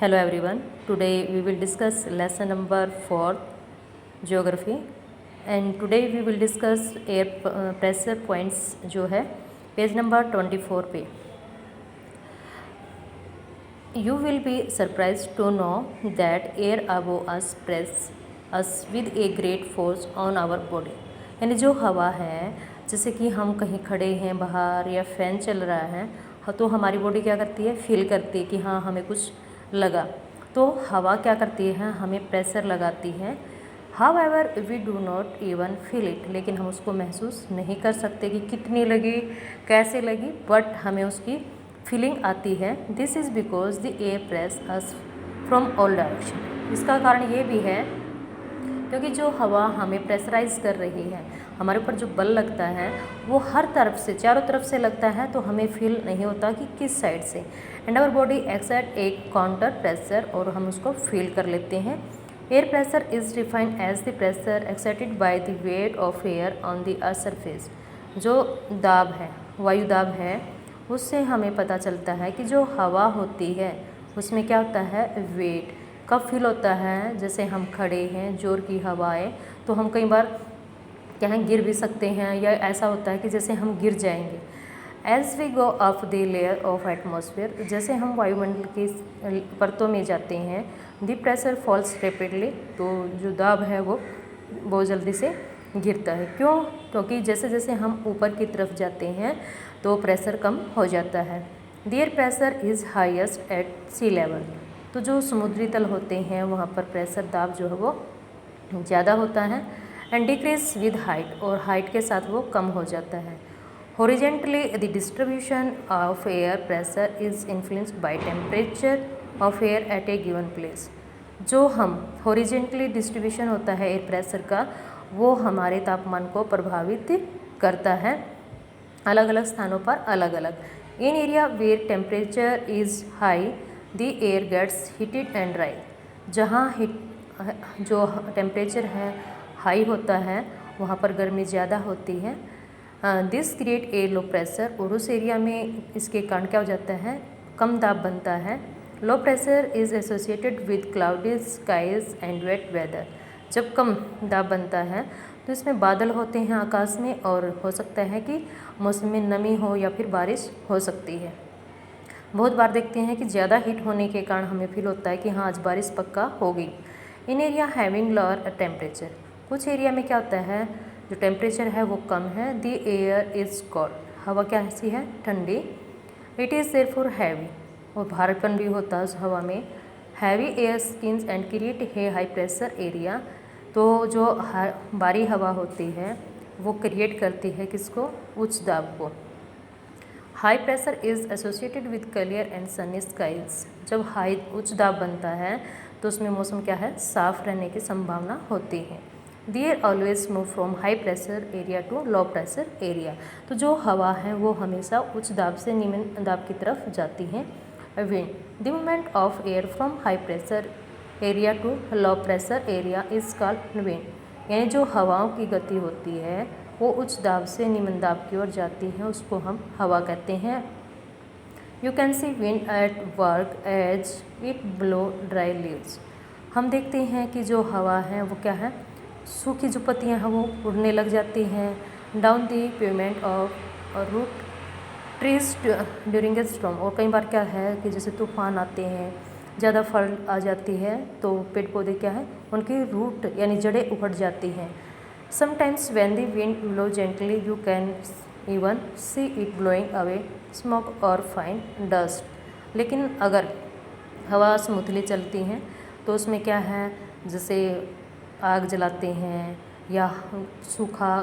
Hello everyone. Today we will discuss lesson number 4 geography and today we will discuss air pressure points जो है page number 24 पे. You will be surprised to know that air above us press us with a great force on our body. यानी जो हवा है, जैसे कि हम कहीं खड़े हैं बाहर या फैन चल रहा है तो हमारी बॉडी क्या करती है, फील करती है कि हाँ हमें कुछ लगा. तो हवा क्या करती है, हमें प्रेशर लगाती है. However, we do not even feel it. लेकिन हम उसको महसूस नहीं कर सकते कि कितनी लगी, कैसे लगी, बट हमें उसकी फीलिंग आती है. This is because the air press us from all direction. इसका कारण ये भी है क्योंकि जो हवा हमें प्रेशराइज कर रही है, हमारे ऊपर जो बल लगता है वो हर तरफ से, चारों तरफ से लगता है, तो हमें फील नहीं होता कि किस साइड से. एंड आवर बॉडी एक्सर्ट एक काउंटर प्रेशर और हम उसको फील कर लेते हैं. Air pressure is defined as the pressure exerted by the weight of air on the earth surface. जो दाब है, वायु दाब है, उससे हमें पता चलता है कि जो हवा होती है उसमें क्या होता है, वेट. कब फील होता है, जैसे हम खड़े हैं, जोर की हवा आए तो हम कई बार क्या है, गिर भी सकते हैं, या ऐसा होता है कि जैसे हम गिर जाएंगे. As we go up the layer of atmosphere, जैसे हम वायुमंडल की परतों में जाते हैं, द प्रेशर फॉल्स रेपिडली. तो जो दाब है वो बहुत जल्दी से गिरता है. क्यों? क्योंकि जैसे जैसे हम ऊपर की तरफ जाते हैं तो प्रेशर कम हो जाता है. The air pressure is highest at sea level. तो जो समुद्री तल होते हैं वहाँ पर प्रेशर दाब जो है वो ज़्यादा होता है. एंड डिक्रीज विद हाइट, और हाइट के साथ वो कम हो जाता है. Horizontally the distribution of air pressure is influenced by temperature of air at A given place. जो हम हॉरिजेंटली डिस्ट्रीब्यूशन होता है एयर प्रेशर का, वो हमारे तापमान को प्रभावित करता है अलग अलग स्थानों पर अलग अलग. In area where temperature is high the air gets heated and dry. जहाँ जो टेम्परेचर है हाई होता है वहाँ पर गर्मी ज़्यादा होती है. This create a low pressure, और उस एरिया में इसके कारण क्या हो जाता है, कम दाब बनता है. Low pressure is associated with cloudy skies and wet weather. जब कम दाब बनता है तो इसमें बादल होते हैं आकाश में, और हो सकता है कि मौसम में नमी हो या फिर बारिश हो सकती है. बहुत बार देखते हैं कि ज़्यादा हीट होने के कारण हमें फील होता है कि हाँ आज बारिश पक्का होगी. इन एरिया हैविंग लोअर टेम्परेचर, कुछ एरिया में क्या होता है, जो टेम्परेचर है वो कम है. द एयर इज़ कोल्ड, हवा क्या ऐसी है, ठंडी. इट इज़ देयरफॉर हैवी, और भारीपन भी होता है उस हवा में. Heavy air skins and create a high pressure area. तो जो भारी हवा होती है वो क्रिएट करती है किसको, उच्च दाब को. High pressure is associated with clear and sunny skies. जब हाई उच्च दाब बनता है तो उसमें मौसम क्या है, साफ रहने की संभावना होती है. The air always move from high pressure area to low pressure area. तो जो हवा है वो हमेशा उच्च दाब से निम्न दाब की तरफ जाती है. Wind, the movement of air from high pressure area to low pressure area is called wind. यानी जो हवाओं की गति होती है वो उच्च दाब से निम्न दाब की ओर जाती है, उसको हम हवा कहते हैं. You can see wind at work as it blow dry leaves. हम देखते हैं कि जो हवा है वो क्या है, सूखी जो पत्तियाँ हैं वो उड़ने लग जाती हैं. Down the payment of root trees during a storm. और कई बार क्या है कि जैसे तूफान आते हैं, ज़्यादा फल आ जाती है, तो पेड़ पौधे क्या है, उनकी रूट यानी जड़ें उखड़ जाती हैं. Sometimes when the wind blow gently you can even see it blowing away smoke और फाइन डस्ट. लेकिन अगर हवा स्मूथली चलती हैं तो उसमें क्या है, जैसे आग जलाते हैं या सूखा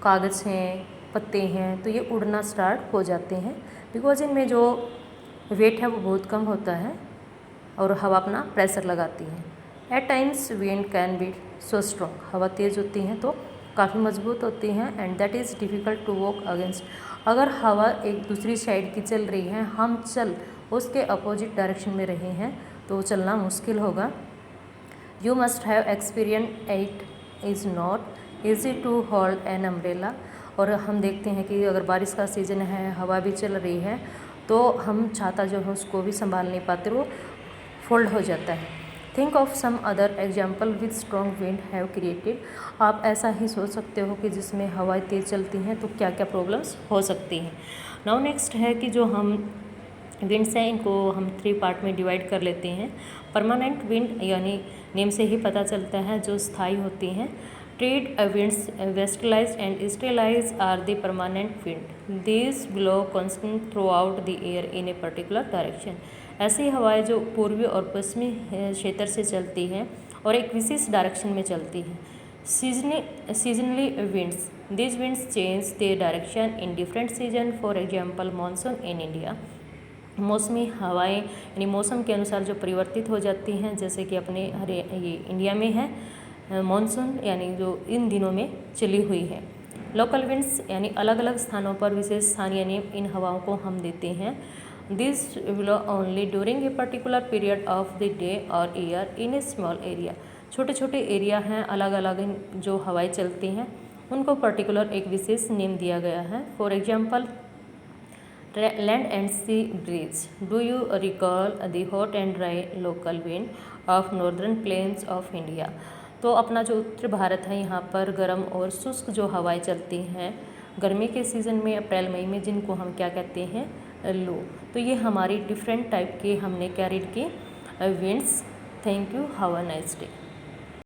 कागज़ हैं, पत्ते हैं, तो ये उड़ना स्टार्ट हो जाते हैं. बिकॉज इनमें जो वेट है वो बहुत कम होता है और हवा अपना प्रेशर लगाती है. At times wind can be so strong. हवा तेज़ होती हैं तो काफ़ी मजबूत होती हैं. And that is difficult to walk against. अगर हवा एक दूसरी साइड की चल रही है, हम चल उसके अपोजिट डायरेक्शन में रहे हैं, तो चलना मुश्किल होगा. You must have experience it is not easy to hold an umbrella. और हम देखते हैं कि अगर बारिश का सीज़न है, हवा भी चल रही है, तो हम छाता जो है उसको भी संभाल नहीं पाते, वो फोल्ड हो जाता है। Think of some other example with strong wind have created. आप ऐसा ही सोच सकते हो कि जिसमें हवाएं तेज़ चलती हैं तो क्या क्या प्रॉब्लम्स हो सकती हैं। नाउ नेक्स्ट है कि जो हम विंड्स हैं इनको हम 3 पार्ट में डिवाइड कर लेते हैं। परमानेंट विंड यानी नेम से ही पता चलता है जो स्थायी होती हैं। Trade winds westerlies and easterlies are the permanent wind. These blow constant throughout the air in a particular direction. ऐसी हवाएं जो पूर्वी और पश्चिमी क्षेत्र से चलती हैं और एक विशेष डायरेक्शन में चलती हैं। Seasonally winds, these winds change the direction in different season, for example monsoon in India. मौसमी हवाएं यानी मौसम के अनुसार जो परिवर्तित हो जाती हैं, जैसे कि अपने ये इंडिया में है मानसून यानी जो इन दिनों में चली हुई है। लोकल विंड्स यानी अलग अलग स्थानों पर विशेष स्थानीय नेम इन हवाओं को हम देते हैं। This blow only during a particular period of the day और year in a small area. छोटे छोटे एरिया हैं, अलग अलग जो हवाएं चलती हैं उनको पर्टिकुलर एक विशेष नेम दिया गया है। For example land and sea breeze. Do you recall the hot and dry local wind of northern plains of India. तो अपना जो उत्तर भारत है यहाँ पर गर्म और शुष्क जो हवाएं चलती हैं गर्मी के सीज़न में अप्रैल मई में, जिनको हम क्या कहते हैं लू। तो ये हमारी डिफरेंट टाइप के हमने क्या रीड की winds. Thank you, have a nice day.